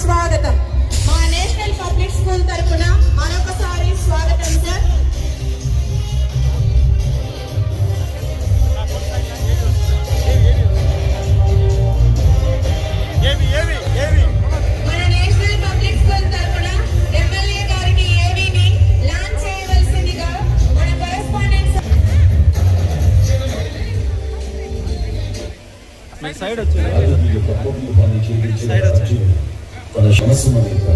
స్వాగతం. మా national public school తరపున మరొకసారి స్వాగతం సార్. మన నేషనల్ పబ్లిక్ స్కూల్ తరపున ఎమ్మెల్యే గారికి ఏవీని లాంచ్ చేయవలసిందిగా మన కరెస్పాండెంట్ తన సమస్యమనేక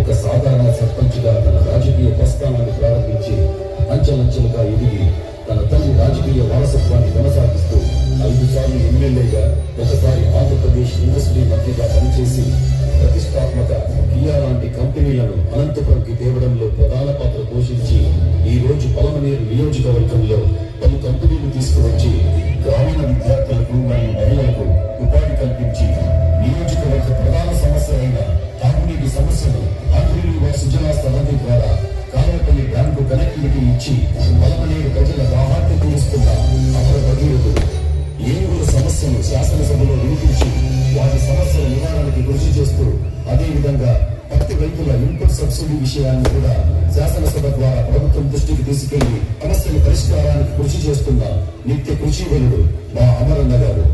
ఒక సాధారణ సర్పంచ్గా తన రాజకీయ ప్రస్థానాన్ని ప్రారంభించి అంచెలంచెలుగా ఎదిగి తన తల్లి రాజకీయ వారసత్వాన్ని కొనసాగిస్తూ 5 సార్లు ఎమ్మెల్యేగా, ఒకసారి ఆంధ్రప్రదేశ్ యూనివర్సిటీ మంత్రిగా పనిచేసి ప్రతిష్టాత్మక కియా లాంటి కంపెనీలను అనంతపురంకి తేవడంలో ప్రధాన పాత్ర పోషించి ఈ రోజు పలమనేరు నియోజకవర్గంలో పలు కంపెనీలు తీసుకువచ్చి గ్రామీణ విద్యార్థులకు మరియు మహిళలకు ఉపాధి కల్పించి నియోజకవర్గ ప్రధాన సమస్య అయిన తాగునీటి సమస్యను ఆంధ్రప్రదేశ్ సుజలా సమితి ద్వారా కాలపల్లి డ్యాంకు కనెక్టివిటీ ఇచ్చి పలమనేరు ప్రజల దాహార్తి తీరుస్తున్న అమర భగీరథుడు ఏనుగుల సమస్యను శాసనసభలో వినిపించి వాటి సమస్యల నివారణకి కృషి చేస్తూ అదేవిధంగా పత్తి రైతుల ఇన్పుట్ సబ్సిడీ విషయాన్ని కూడా శాసనసభ ద్వారా ప్రభుత్వం దృష్టికి తీసుకెళ్లి సమస్యల పరిష్కారానికి కృషి చేస్తున్న నిత్య కృషివలుడు మా అమరన్న గారు.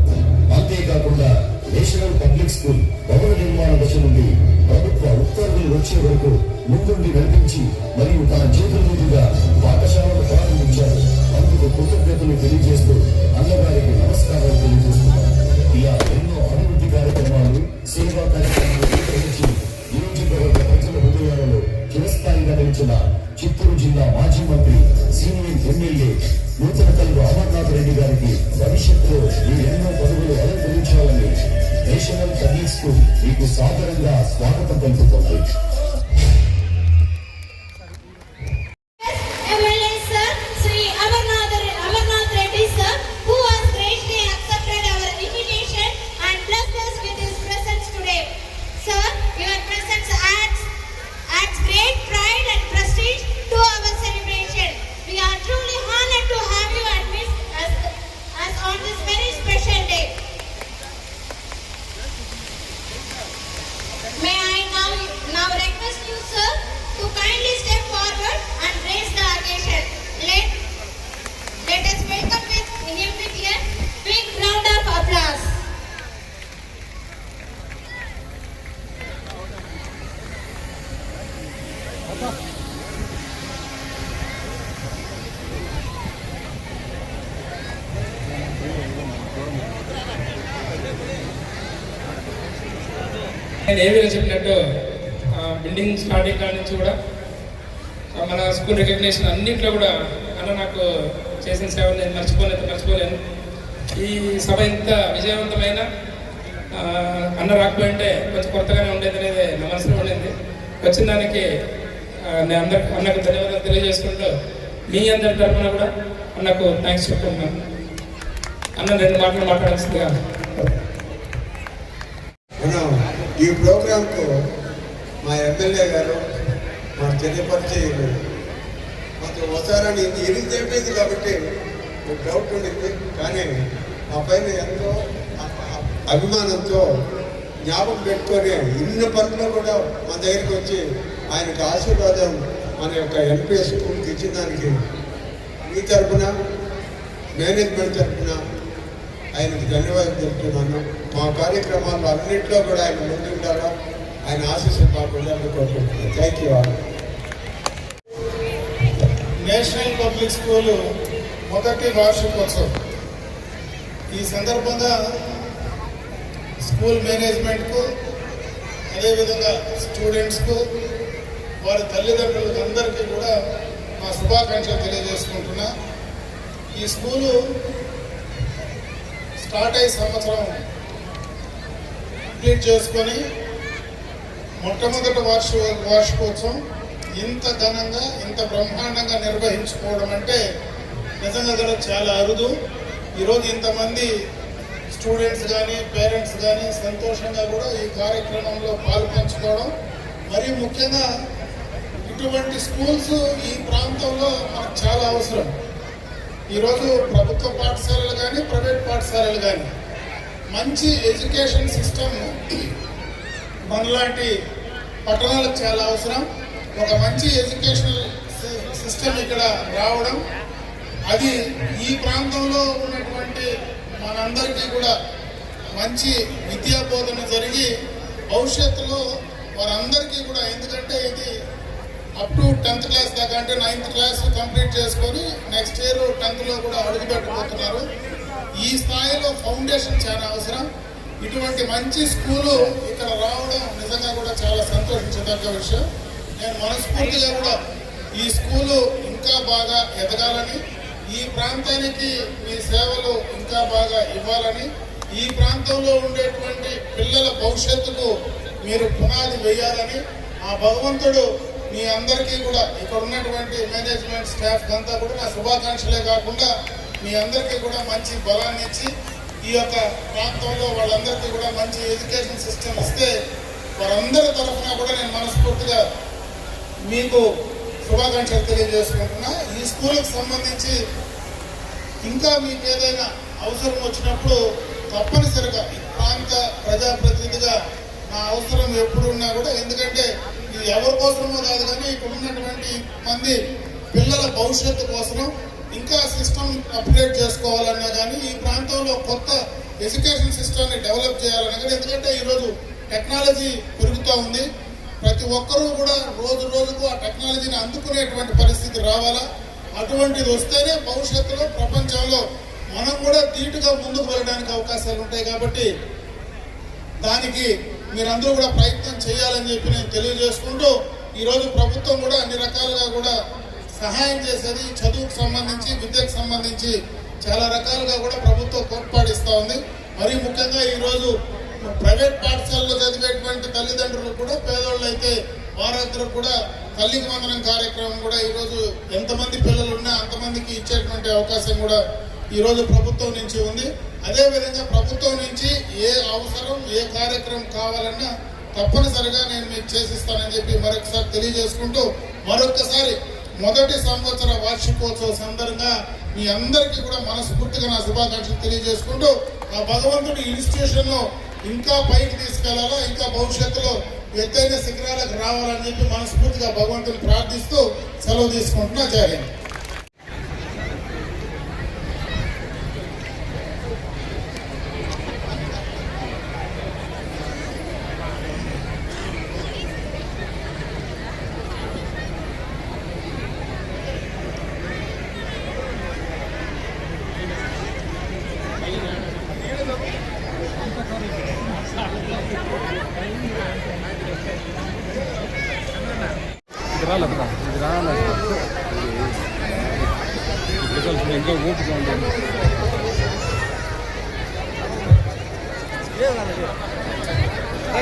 అంతేకాకుండా నేషనల్ పబ్లిక్ స్కూల్ భవన నిర్మాణ దశ నుండి ప్రభుత్వ ఉత్తర్వులు వచ్చే వరకు ముందుండి నడిపించి మరియు తన చేతుల మీదుగా పాఠశాలను ప్రారంభించారు. అందుకు కృతజ్ఞతలు తెలియజేస్తూ అన్నగారికి నమస్కారాలు తెలియజేస్తున్నారు. ఇలా ఎన్నో అభివృద్ధి కార్యక్రమాలు, సేవా కార్యక్రమాలు నిర్వహించి నియోజకవర్గ ప్రజల హృదయాలలో చిరస్థాయిగా నిలిచిన చిత్తూరు జిల్లా మాజీ మంత్రి, సీనియర్ ఎమ్మెల్యే నూతన కలుగు అమర్నాథ్ రెడ్డి గారికి భవిష్యత్తులో ఈ ఎన్నో పదవులు అలంకరించాలని నేషనల్ పబ్లిక్ స్కూల్ మీకు సాదరంగా స్వాగతం పలుకుతోంది. నేను ఏవీలో చెప్పినట్టు బిల్డింగ్ స్టార్టింగ్ కాడి నుంచి కూడా మన స్కూల్ రికగ్నేషన్ అన్నింటిలో కూడా అన్న నాకు చేసిన సేవలు నేను మర్చిపోలేను. ఈ సభ ఇంత విజయవంతమైన అన్న రాకపోయింటే కొంచెం కొత్తగానే ఉండేది అనేది నా మనసులో ఉండింది. వచ్చిన దానికి నేను అన్నకు ధన్యవాదాలు తెలియజేసుకుంటూ మీ అందరి తరఫున కూడా అన్నకు థ్యాంక్స్ చెప్పుకుంటున్నాను. అన్న 2 మాటలు మాట్లాడాల్సిందిగా. ఈ ప్రోగ్రాంకు మా ఎమ్మెల్యే గారు మాకు తెలియపరిచేయలు మాకు ఒకసారి ఇది చెప్పింది కాబట్టి డౌట్ ఉండింది, కానీ మా పైన ఎంతో అభిమానంతో జ్ఞాపకం పెట్టుకొని ఇన్ని పనులు కూడా మా దగ్గరికి వచ్చి ఆయనకు ఆశీర్వాదం మన యొక్క ఎంపీ స్కూల్కి ఇచ్చిన దానికి మీ తరఫున మేనేజ్మెంట్ తరఫున ఆయనకు ధన్యవాదాలు చెప్తున్నాను. మా కార్యక్రమాల్లో అన్నింటిలో కూడా ఆయన ముందుంటారో ఆయన ఆశీస్సులు కాకుండా కోరుకుంటున్నాను. Thank you all. National public school మొదటి వార్షికోత్సవం ఈ సందర్భంగా స్కూల్ మేనేజ్మెంట్కు, అదేవిధంగా స్టూడెంట్స్కు, వారి తల్లిదండ్రులకు అందరికీ కూడా మా శుభాకాంక్షలు తెలియజేసుకుంటున్నా. ఈ స్కూలు స్టార్ట్ అయ్యే సంవత్సరం కంప్లీట్ చేసుకొని మొట్టమొదటి వార్షికోత్సవం ఇంత ఘనంగా ఇంత బ్రహ్మాండంగా నిర్వహించుకోవడం అంటే నిజంగా కూడా చాలా అరుదు. ఈరోజు ఇంతమంది స్టూడెంట్స్ కానీ పేరెంట్స్ కానీ సంతోషంగా కూడా ఈ కార్యక్రమంలో పాల్పంచుకోవడం, మరీ ముఖ్యంగా ఇటువంటి స్కూల్స్ ఈ ప్రాంతంలో మనకు చాలా అవసరం. ఈరోజు ప్రభుత్వ పాఠశాలలు కానీ ప్రైవేట్ పాఠశాలలు కానీ మంచి ఎడ్యుకేషన్ సిస్టమ్ మనలాంటి పట్టణాలకు చాలా అవసరం. ఒక మంచి ఎడ్యుకేషనల్ సిస్టమ్ ఇక్కడ రావడం, అది ఈ ప్రాంతంలో ఉన్నటువంటి మనందరికీ కూడా మంచి విద్యా బోధన జరిగి భవిష్యత్తులో వారందరికీ కూడా, ఎందుకంటే ఇది అప్ టు 10th క్లాస్ దాకా, అంటే 9th క్లాస్ కంప్లీట్ చేసుకొని నెక్స్ట్ ఇయర్ 10th కూడా అడుగుపెట్టబోతున్నారు. ఈ స్థాయిలో ఫౌండేషన్ చాలా అవసరం. ఇటువంటి మంచి స్కూలు ఇక్కడ రావడం నిజంగా కూడా చాలా సంతోషించదగ్గ విషయం. నేను మనస్ఫూర్తిగా కూడా ఈ స్కూలు ఇంకా బాగా ఎదగాలని, ఈ ప్రాంతానికి మీ సేవలు ఇంకా బాగా ఇవ్వాలని, ఈ ప్రాంతంలో ఉండేటువంటి పిల్లల భవిష్యత్తుకు మీరు పునాది వేయాలని ఆ భగవంతుడు మీ అందరికీ కూడా, ఇక్కడ ఉన్నటువంటి మేనేజ్మెంట్ స్టాఫ్ అంతా కూడా నా శుభాకాంక్షలే కాకుండా మీ అందరికీ కూడా మంచి బలాన్ని ఇచ్చి ఈ యొక్క ప్రాంతంలో వాళ్ళందరికీ కూడా మంచి ఎడ్యుకేషన్ సిస్టమ్ ఇస్తే వారందరి తరఫున కూడా నేను మనస్ఫూర్తిగా మీకు శుభాకాంక్షలు తెలియజేసుకుంటున్నా. ఈ స్కూల్కి సంబంధించి ఇంకా మీకు ఏదైనా అవసరం వచ్చినప్పుడు తప్పనిసరిగా ఈ ప్రాంత ప్రజాప్రతినిధిగా నా అవసరం ఎప్పుడు ఉన్నా కూడా, ఎందుకంటే ఇది ఎవరి కోసమో కాదు కానీ ఇక్కడ ఉన్నటువంటి మంది పిల్లల భవిష్యత్తు కోసం ఇంకా సిస్టమ్ అప్డేట్ చేసుకోవాలన్నా కానీ, ఈ ప్రాంతంలో కొత్త ఎడ్యుకేషన్ సిస్టమ్ని డెవలప్ చేయాలన్నా కానీ, ఎందుకంటే ఈరోజు టెక్నాలజీ పెరుగుతూ ఉంది. ప్రతి ఒక్కరూ కూడా రోజు రోజుకు ఆ టెక్నాలజీని అందుకునేటువంటి పరిస్థితి రావాలా. అటువంటిది వస్తేనే భవిష్యత్తులో ప్రపంచంలో మనం కూడా ధీటుగా ముందుకు వెళ్ళడానికి అవకాశాలు ఉంటాయి. కాబట్టి దానికి మీరందరూ కూడా ప్రయత్నం చేయాలని చెప్పి నేను తెలియజేసుకుంటూ, ఈరోజు ప్రభుత్వం కూడా అన్ని రకాలుగా కూడా సహాయం చేసేది, చదువుకు సంబంధించి విద్యకు సంబంధించి చాలా రకాలుగా కూడా ప్రభుత్వం తోడ్పాటిస్తూ ఉంది. మరీ ముఖ్యంగా ఈరోజు ప్రైవేట్ పాఠశాలలో చదివేటువంటి తల్లిదండ్రులు కూడా, పేదోళ్ళు అయితే వారందరూ కూడా తల్లికి వందనం కార్యక్రమం కూడా ఈరోజు ఎంతమంది పిల్లలు ఉన్నా అంతమందికి ఇచ్చేటువంటి అవకాశం కూడా ఈరోజు ప్రభుత్వం నుంచి ఉంది. అదేవిధంగా ప్రభుత్వం నుంచి ఏ అవసరం, ఏ కార్యక్రమం కావాలన్నా తప్పనిసరిగా నేను మీకు చేసిస్తానని చెప్పి మరొకసారి తెలియజేసుకుంటూ, మరొకసారి మొదటి సంవత్సర వార్షికోత్సవ సందర్భంగా మీ అందరికీ కూడా మనస్ఫూర్తిగా నా శుభాకాంక్షలు తెలియజేసుకుంటూ, ఆ భగవంతుడి ఇన్స్టిట్యూషన్ను ఇంకా పైకి తీసుకెళ్లాలా, ఇంకా భవిష్యత్తులో ఎత్తైన శిఖరాలకు రావాలని చెప్పి మనస్ఫూర్తిగా భగవంతుని ప్రార్థిస్తూ సెలవు తీసుకుంటున్నా. జై హింద్.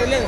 లేదు